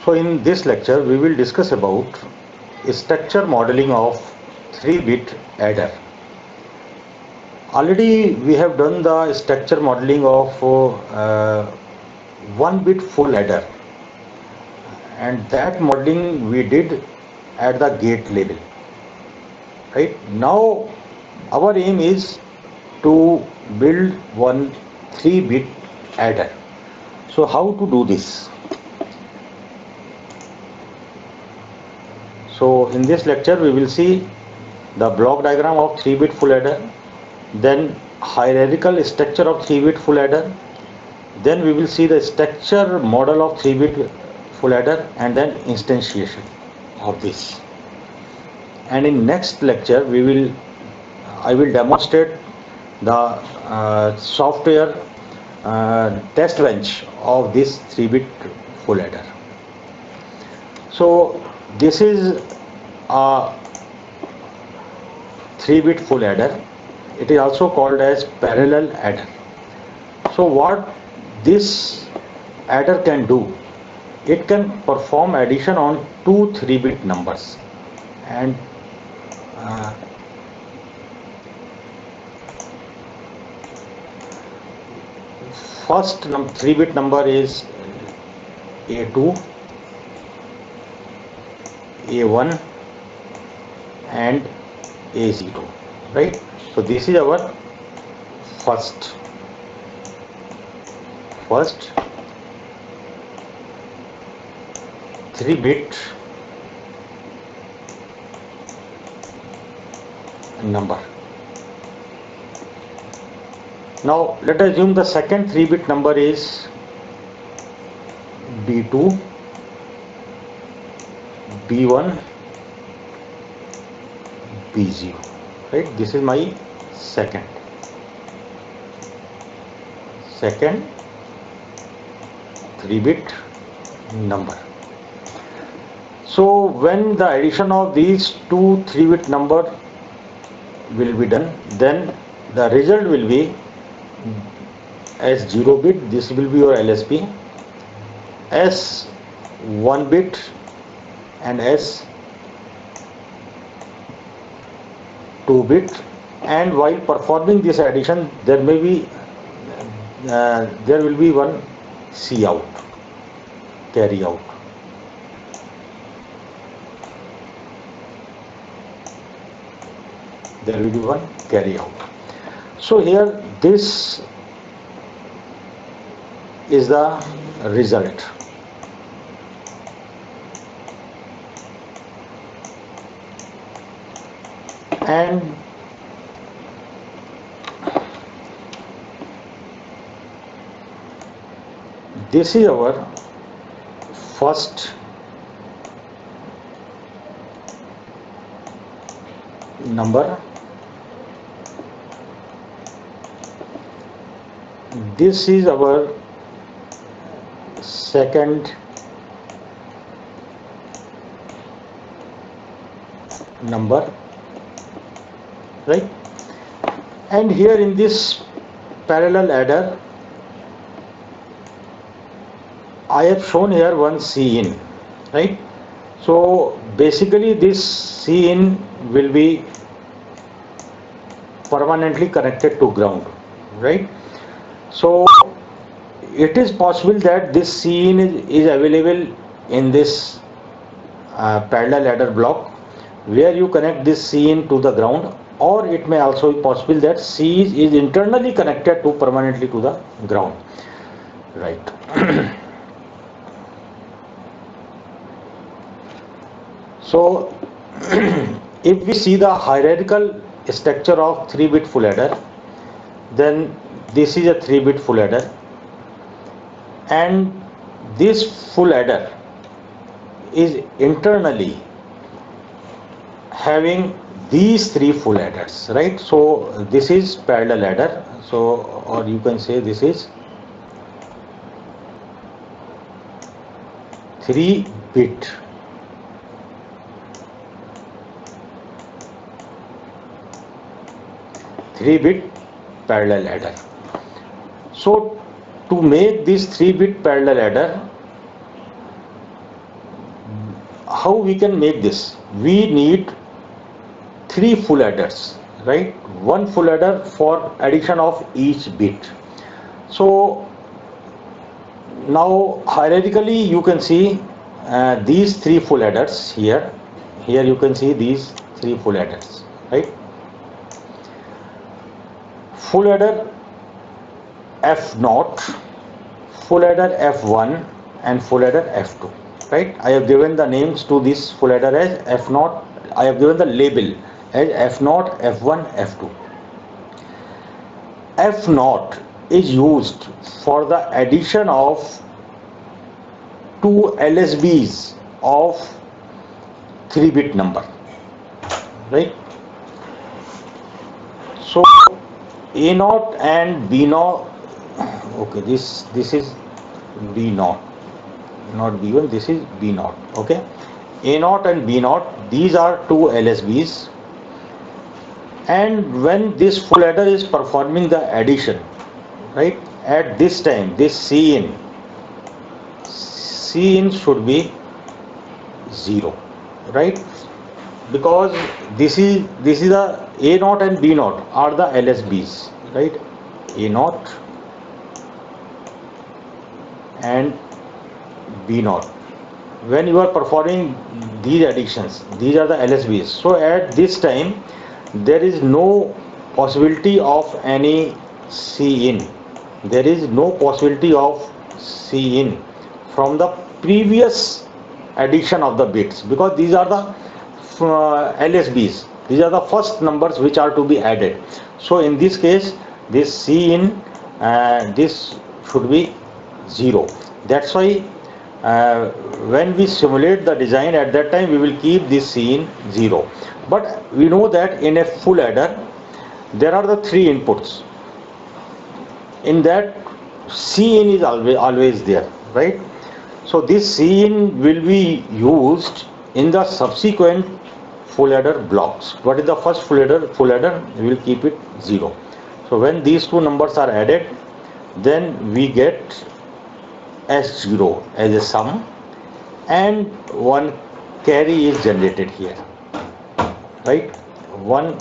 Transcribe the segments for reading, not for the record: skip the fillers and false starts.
So in this lecture we will discuss about structure modeling of 3-bit adder. Already we have done the structure modeling of 1-bit full adder, and that modeling we did at the gate level. Right now our aim is to build one 3-bit adder. So how to do this? So in this lecture we will see the block diagram of 3-bit full adder, then hierarchical structure of 3-bit full adder, then we will see the structure model of 3-bit full adder, and then instantiation of this. And in next lecture I will demonstrate the software test bench of this 3-bit full adder. So this is a 3-bit full adder. It is also called as parallel adder. So what this adder can do, it can perform addition on two 3-bit numbers, and first 3-bit number is A2, A1 and A0, right? So this is our first 3-bit number. Now let us assume the second 3-bit number is B2, B1, B0, right? This is my second 3-bit number. So when the addition of these two 3-bit number will be done, then the result will be as 0 bit, this will be your LSB, as 1 bit, and as 2 bit. And while performing this addition, there will be one C out, carry out. There will be one carry out. So here this is the result. And this is our first number. This is our second number, right? And here in this parallel adder, I have shown here one C in, right? So basically this C in will be permanently connected to ground, right? So it is possible that this C in is available in this parallel adder block, where you connect this C in to the ground, or it may also be possible that C is internally connected to permanently to the ground, right? So if we see the hierarchical structure of 3-bit full adder, then this is a 3-bit full adder, and this full adder is internally having these 3 full adders, right? So this is parallel adder, so, or you can say this is 3-bit parallel adder. So to make this 3-bit parallel adder, how we can make this? We need three full adders, right? One full adder for addition of each bit. So now hierarchically you can see these three full adders here. Here you can see these three full adders, right? Full adder F0, full adder F1 and full adder F2, right? I have given the names to this full adder as F0. I have given the label as F0, F1, F2. F0 is used for the addition of two LSBs of 3-bit number, right? So A0 and B0, okay, this is B0, not B1, this is B0, okay. A0 and B0, these are two LSBs, and when this full adder is performing the addition, right, at this time this Cin should be 0, right, because this is the A0 and B0 are the LSBs, right? A0 and B0, when you are performing these additions, these are the LSBs. So at this time there is no possibility of any Cin. There is no possibility of Cin from the previous addition of the bits, because these are the LSBs. These are the first numbers which are to be added. So in this case, this Cin, this should be 0. That's why when we simulate the design, at that time we will keep this Cin 0. But we know that in a full adder there are the three inputs. In that Cin is always there, right? So this Cin will be used in the subsequent full adder blocks. What is the first full adder? We will keep it 0. So when these two numbers are added, then we get S0 as a sum, and one carry is generated here, right? One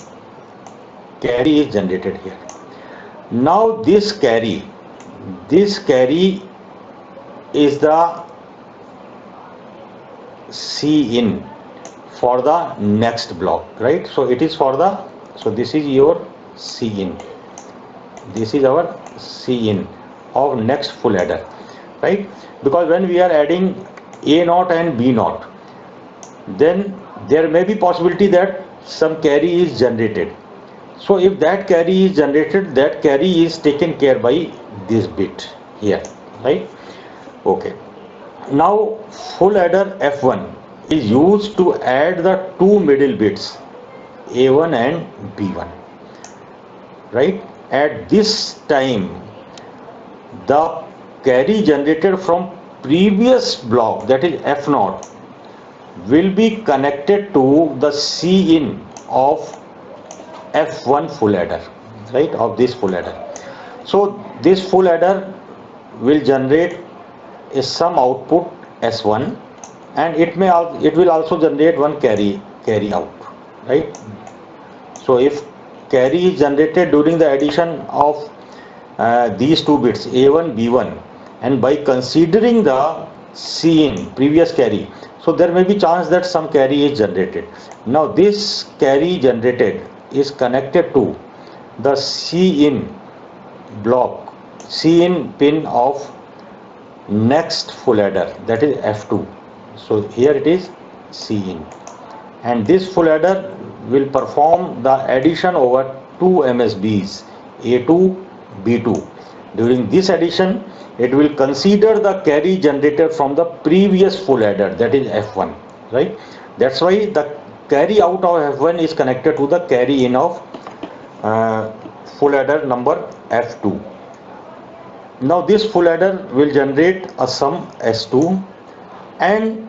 carry is generated here. Now this carry is the Cin for the next block, right? So it is for the, so this is your Cin, this is our Cin of next full adder, right? Because when we are adding A0 and B0, then there may be possibility that some carry is generated. So if that carry is generated, that carry is taken care by this bit here, right? Okay. Now full adder F1 is used to add the two middle bits A1 and B1, right? At this time the carry generated from previous block, that is F0, will be connected to the Cin of F1 full adder, right, of this full adder. So this full adder will generate a some output S1, and it will also generate one carry out, right? So if carry is generated during the addition of these two bits A1 B1, and by considering the Cin previous carry, so there may be chance that some carry is generated. Now this carry generated is connected to the Cin block, Cin pin of next full adder, that is F2. So here it is Cin, and this full adder will perform the addition over two MSBs A2 B2. During this addition, it will consider the carry generated from the previous full adder, that is F1, right? That's why the carry out of F1 is connected to the carry in of full adder number F2. Now this full adder will generate a sum S2, and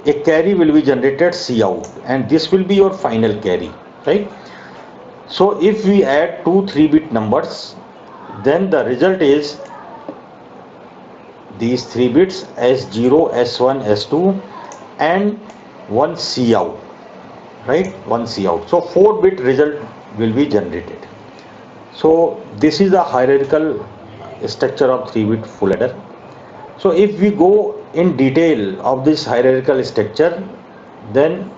a carry will be generated C out, and this will be your final carry, right? So if we add two 3-bit numbers, then the result is these 3 bits S0, S1, S2, and one C out, right? One C out. So 4-bit result will be generated. So this is the hierarchical structure of 3-bit full adder. So if we go in detail of this hierarchical structure, then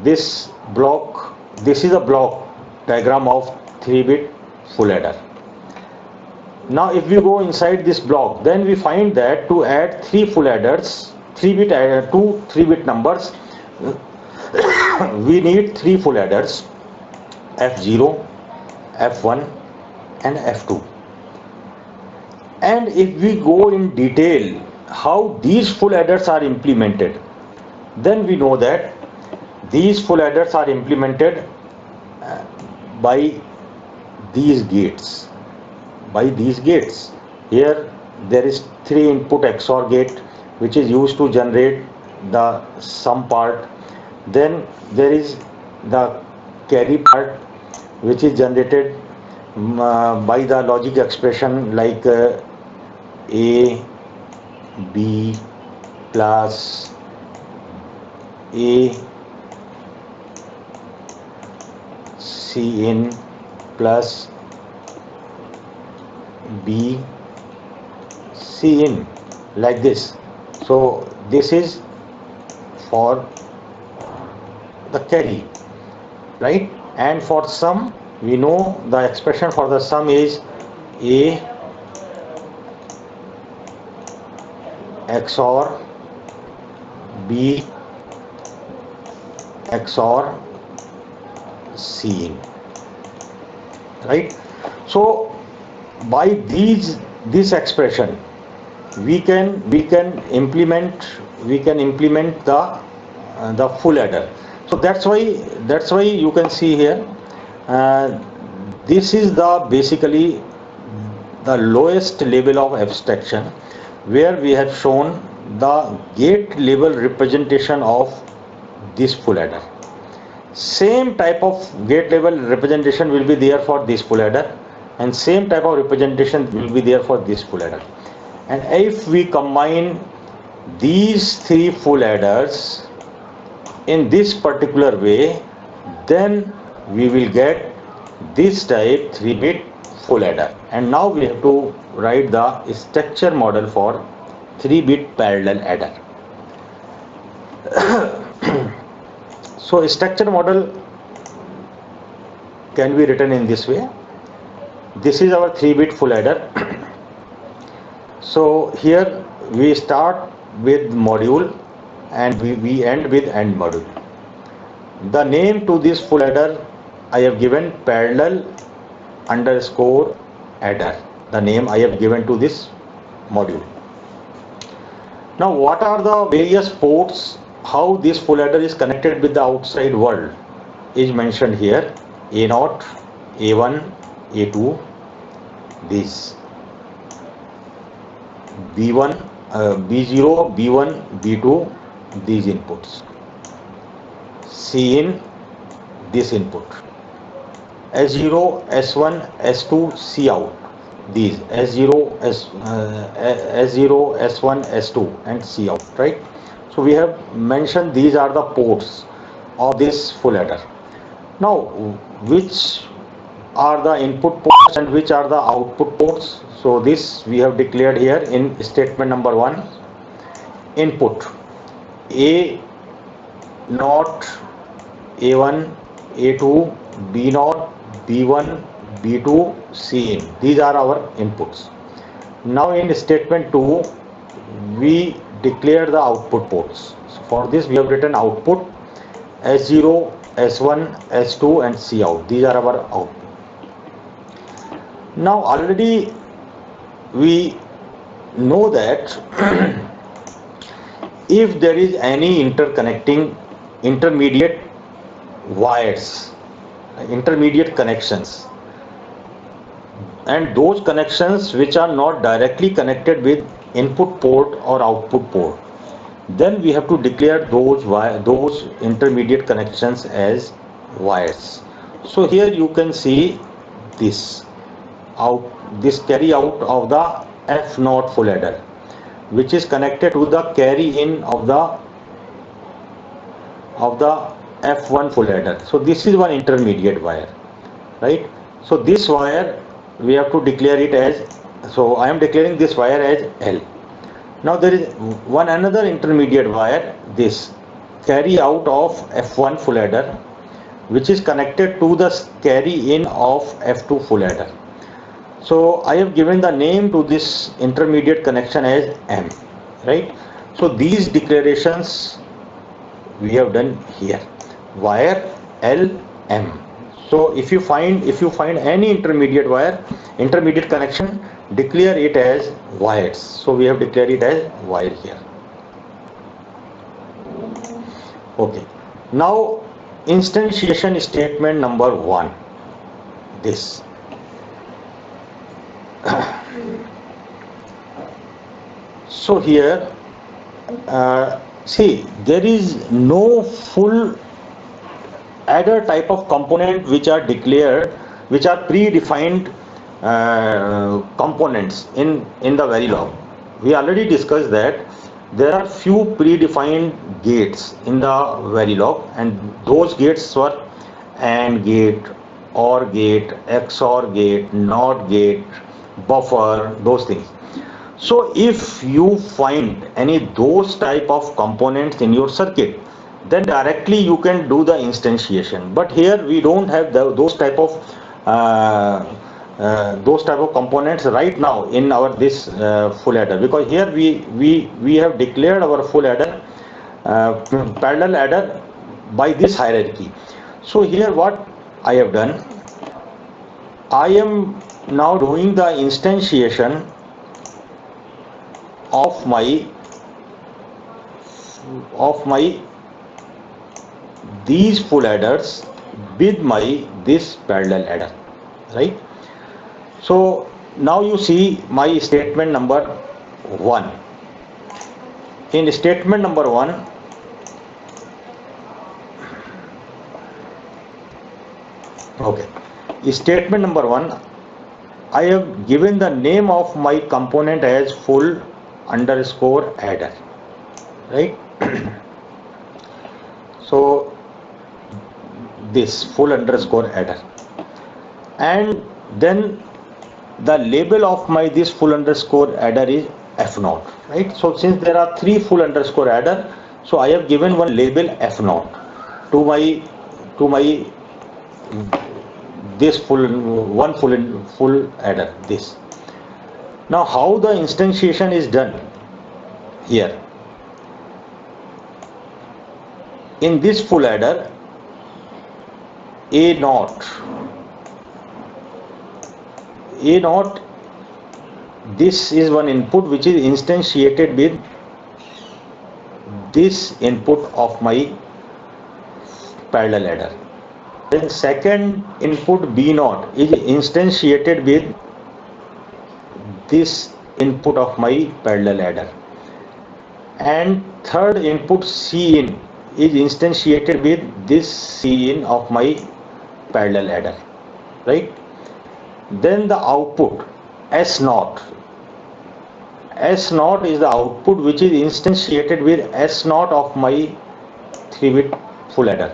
this block, this is a block diagram of 3-bit full adder. Now if we go inside this block, then we find that to add 3 full adders, 3-bit adder, 2 3-bit numbers, we need 3 full adders, F0, F1 and F2. And if we go in detail how these full adders are implemented, then we know that these full adders are implemented by these gates. Here there is 3 input XOR gate which is used to generate the sum part. Then there is the carry part which is generated by the logic expression like A, B plus A, C in plus B, C in, like this. So this is for the carry, right? And for sum, we know the expression for the sum is A XOR B XOR C in, right? So by this expression we can implement the full adder. So that's why you can see here this is the basically the lowest level of abstraction where we have shown the gate level representation of this full adder. Same type of gate level representation will be there for this full adder, and same type of representation will be there for this full adder. And if we combine these 3 full adders in this particular way, then we will get this type 3-bit full adder. And now we have to write the structure model for 3-bit parallel adder. So structure model can be written in this way. This is our 3-bit full adder. So here we start with module and we end with end module. The name to this full adder I have given parallel underscore adder. The name I have given to this module. Now what are the various ports, how this full adder is connected with the outside world is mentioned here. A0, A1, A2, this B1, B0, B1, B2, these inputs. C in, this input. S0, S1, S2, C out. These S0, S0, S1, S2 and C out, right? So we have mentioned these are the ports of this full adder. Now which are the input ports and which are the output ports? So this we have declared here in statement number 1. Input A naught, A1, A2, B naught, B1, B2, C in. These are our inputs. Now in statement 2 we declare the output ports. So for this we have written output S0, S1, S2 and C out. These are our output. Now already we know that if there is any intermediate wires, intermediate connections, and those connections which are not directly connected with input port or output port, then we have to declare those intermediate connections as wires. So here you can see this carry out of the F0 full adder, which is connected to the carry in of the of the F1 full adder. So this is one intermediate wire, right? So this wire we have to declare it as, so I am declaring this wire as L. Now there is one another intermediate wire, this carry out of F1 full adder, which is connected to the carry in of F2 full adder. So I have given the name to this intermediate connection as M, right? So these declarations we have done here, wire L M. So if you find any intermediate wire, intermediate connection, declare it as wires. So we have declared it as wire here. Okay. Now instantiation statement number 1. This. So here, see, there is no full adder type of component which are declared, which are predefined components in the Verilog. We already discussed that there are few predefined gates in the Verilog, and those gates were AND gate, OR gate, XOR gate, NOT gate, buffer, those things. So if you find any those type of components in your circuit, then directly you can do the instantiation. But here we don't have those type of components right now in our this full adder, because here we have declared our full adder, parallel adder, by this hierarchy. So here what I have done, I am now doing the instantiation of my these full adders with my this parallel adder, right? So now you see my statement number 1. In statement number 1, okay, statement number 1, I have given the name of my component as full underscore adder, right? So this full underscore adder, and then the label of my this full underscore adder is F0, right? So since there are 3 full underscore adder, so I have given one label F0 to my this full adder, this. Now how the instantiation is done here? In this full adder, A0, this is one input which is instantiated with this input of my parallel adder. Then second input B0 is instantiated with this input of my parallel adder, and third input Cin is instantiated with this Cin of my parallel adder, right? Then the output S0 is the output which is instantiated with S0 of my 3-bit full adder.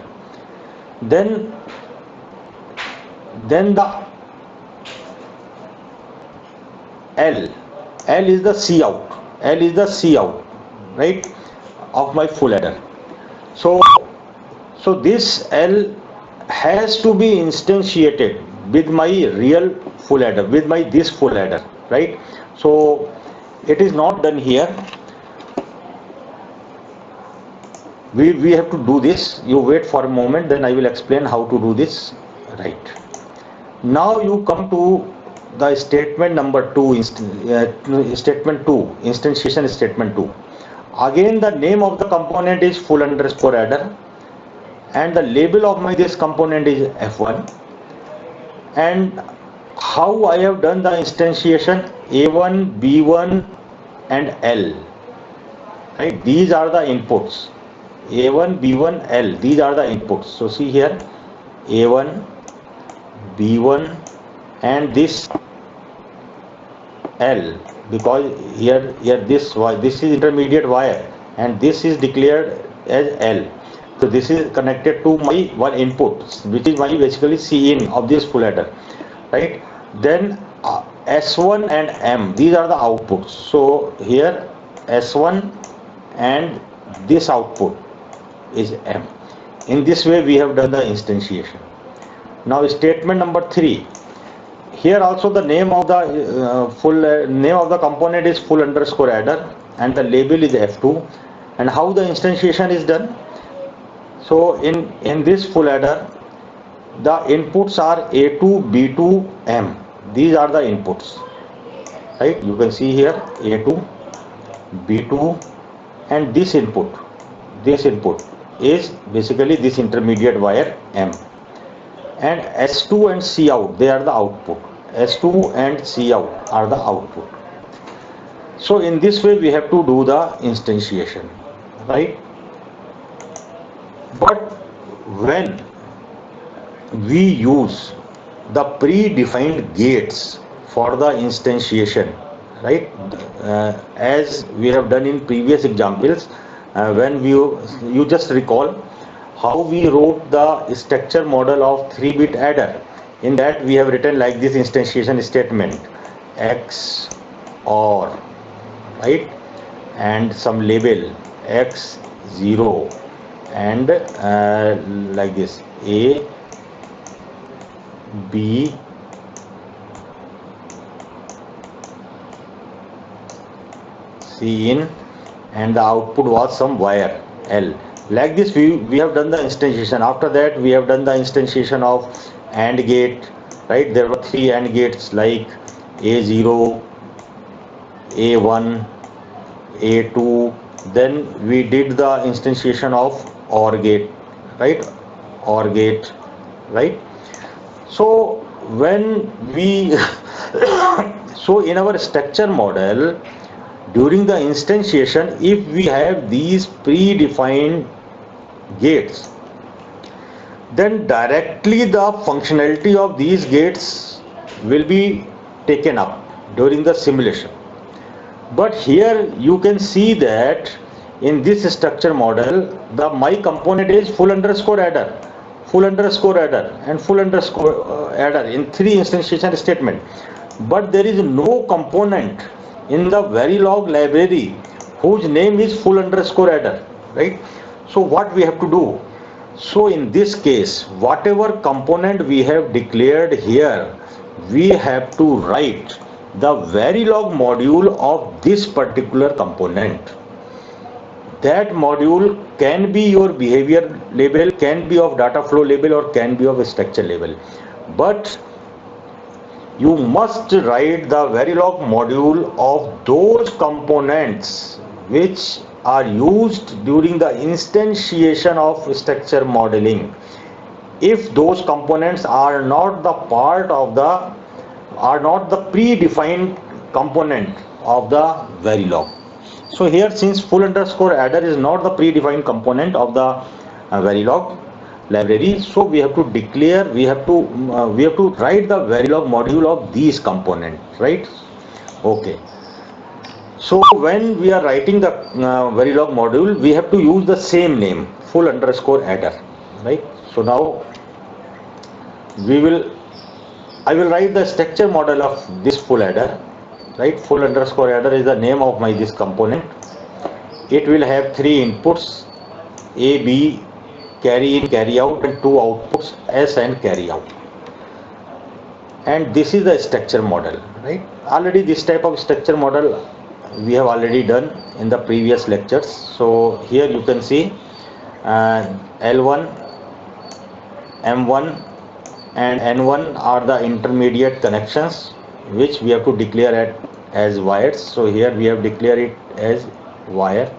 Then the L is the Cout, right, of my full adder. So this L has to be instantiated with my real full adder, with my this full adder, right? So it is not done here. We have to do this. You wait for a moment, then I will explain how to do this, right? Now you come to the statement number 2, statement 2, instantiation statement 2. Again the name of the component is full underscore adder, and the label of my this component is F1. And how I have done the instantiation, A1, B1 and L, right? These are the inputs, A1, B1, L, these are the inputs. So see here, A1, B1 and this L, because here this is intermediate wire and this is declared as L. So this is connected to my one input, which is my basically C in of this full adder, right? Then S1 and M, these are the outputs. So here S1 and this output is M. In this way we have done the instantiation. Now statement number 3. Here also the name of the name of the component is full underscore adder and the label is F2. And how the instantiation is done? So in this full adder, the inputs are A2, B2, M. These are the inputs, right? You can see here A2, B2, and this input is basically this intermediate wire M. And S2 and C out, they are the output. S2 and C out are the output. So in this way we have to do the instantiation, right? But when we use the predefined gates for the instantiation, right, as we have done in previous examples, when you just recall how we wrote the structure model of 3-bit adder. In that we have written like this instantiation statement, X OR, right, and some label X0 and like this A, B, C in, and the output was some wire L. Like this we have done the instantiation. After that we have done the instantiation of AND gate, right? There were 3 AND gates like A0, A1, A2. Then we did the instantiation of OR gate, right? OR gate, right? So when we so in our structure model, during the instantiation, if we have these predefined gates, then directly the functionality of these gates will be taken up during the simulation. But here you can see that in this structure model, my component is full underscore adder, and full underscore adder in 3 instantiation statement. But there is no component in the Verilog library whose name is full underscore adder, right? So what we have to do? So in this case, whatever component we have declared here, we have to write the Verilog module of this particular component. That module can be your behavior label, can be of data flow label, or can be of a structure label. But you must write the Verilog module of those components which are used during the instantiation of structure modeling. If those components are not the predefined component of the Verilog. So here, since full underscore adder is not the predefined component of the Verilog library, so we have to declare, we have to write the Verilog module of these components, right? Okay. So when we are writing the Verilog module, we have to use the same name, full underscore adder, right? So now I will write the structure model of this full adder, right? Full underscore adder is the name of this component. It will have 3 inputs, A, B, carry in, carry out, and 2 outputs, S and carry out. And this is the structure model, right? Already this type of structure model we have already done in the previous lectures. So here you can see L1, M1 and N1 are the intermediate connections which we have to declare as wires. So here we have declared it as wire.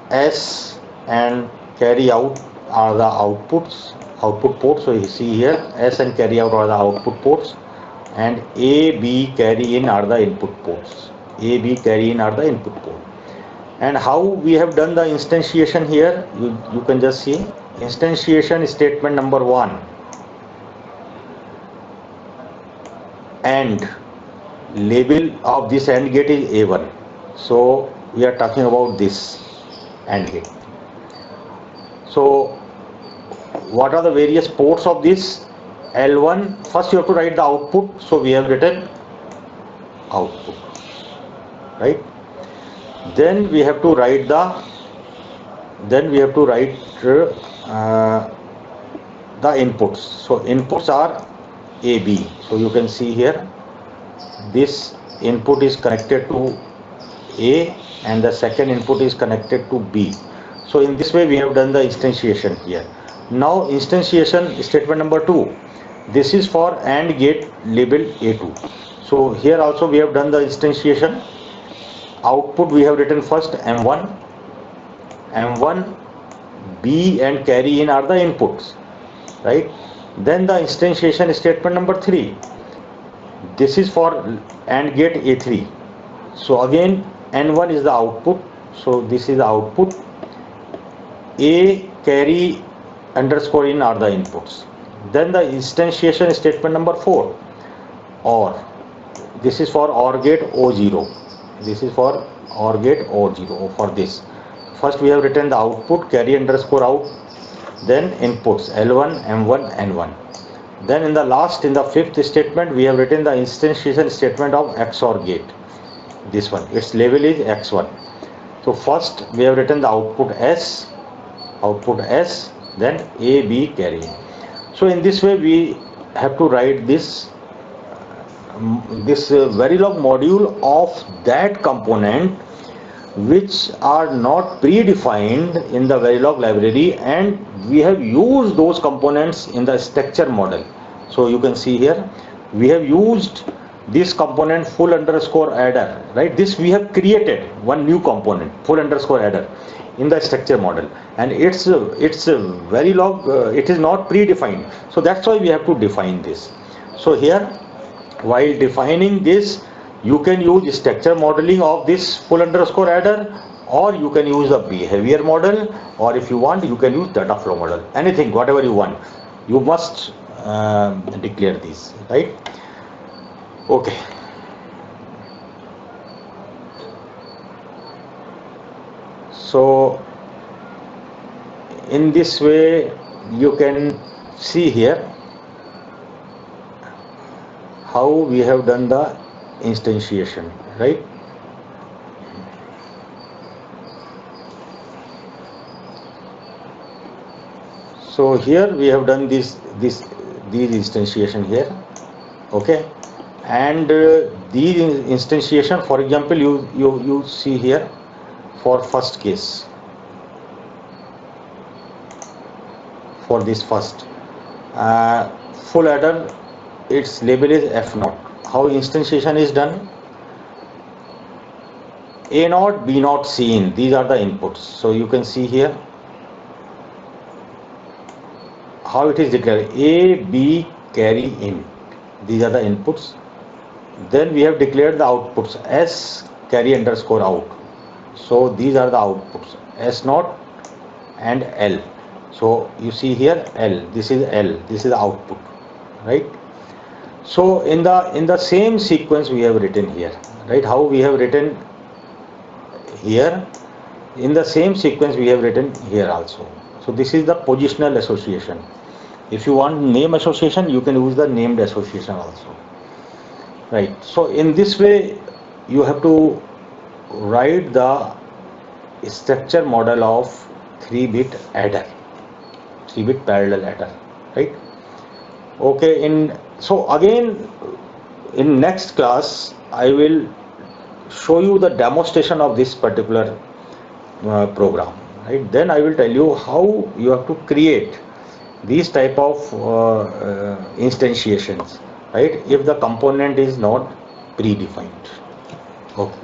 S and carry out are the output ports. So you see here S and carry out are the output ports, and A, B, carry in are the input ports. A, B, carry in are the input port. And how we have done the instantiation here, you can just see instantiation statement number 1, and label of this AND gate is A1. So we are talking about this AND gate. So what are the various ports of this L1? First you have to write the output, so we have written output, right? Then we have to write uh, the inputs. So inputs are A, B. So you can see here, this input is connected to A and the second input is connected to B. So in this way we have done the instantiation here. Now instantiation statement number 2. This is for AND gate labeled A2. So here also we have done the instantiation. Output we have written first M1. M1, B and carry in are the inputs, right? Then the instantiation statement number 3. This is for AND gate A3. So again N1 is the output, so this is the output. A, carry, underscore in are the inputs. Then the instantiation statement number 4, OR. This is for OR gate O0. This is for OR gate O0 for this. First we have written the output, carry underscore out, then inputs L1, M1, N1. Then in the fifth statement we have written the instantiation statement of XOR gate. This one, its label is X1. So first we have written the output S, then A, B, carry. So in this way we have to write this Verilog module of that component which are not predefined in the Verilog library, and we have used those components in the structure model. So you can see here we have used this component full underscore adder, right? This we have created one new component full underscore adder in the structure model, and it's Verilog, it is not predefined, so that's why we have to define this. So here while defining this, you can use structure modeling of this full underscore adder, or you can use the behavior model, or if you want you can use data flow model, anything, whatever you want. You must declare these, right? Okay. So in this way you can see here how we have done the instantiation, right? So here we have done these instantiation here, okay? And these instantiation, for example, you see here for first case, for this first full adder, its label is F0. How instantiation is done? A0, B0, C in, these are the inputs. So you can see here how it is declared: A, B, carry in, these are the inputs. Then we have declared the outputs S, carry underscore out. So these are the outputs S0 and L. So you see here L, this is the output, right? So in the same sequence we have written here, right? How we have written here, in the same sequence we have written here also. So this is the positional association. If you want name association, you can use the named association also, right? So in this way you have to write the structure model of 3-bit adder, 3-bit parallel adder, right? Okay, so again in next class I will show you the demonstration of this particular program, right? Then I will tell you how you have to create these type of instantiations, right, if the component is not predefined. Okay.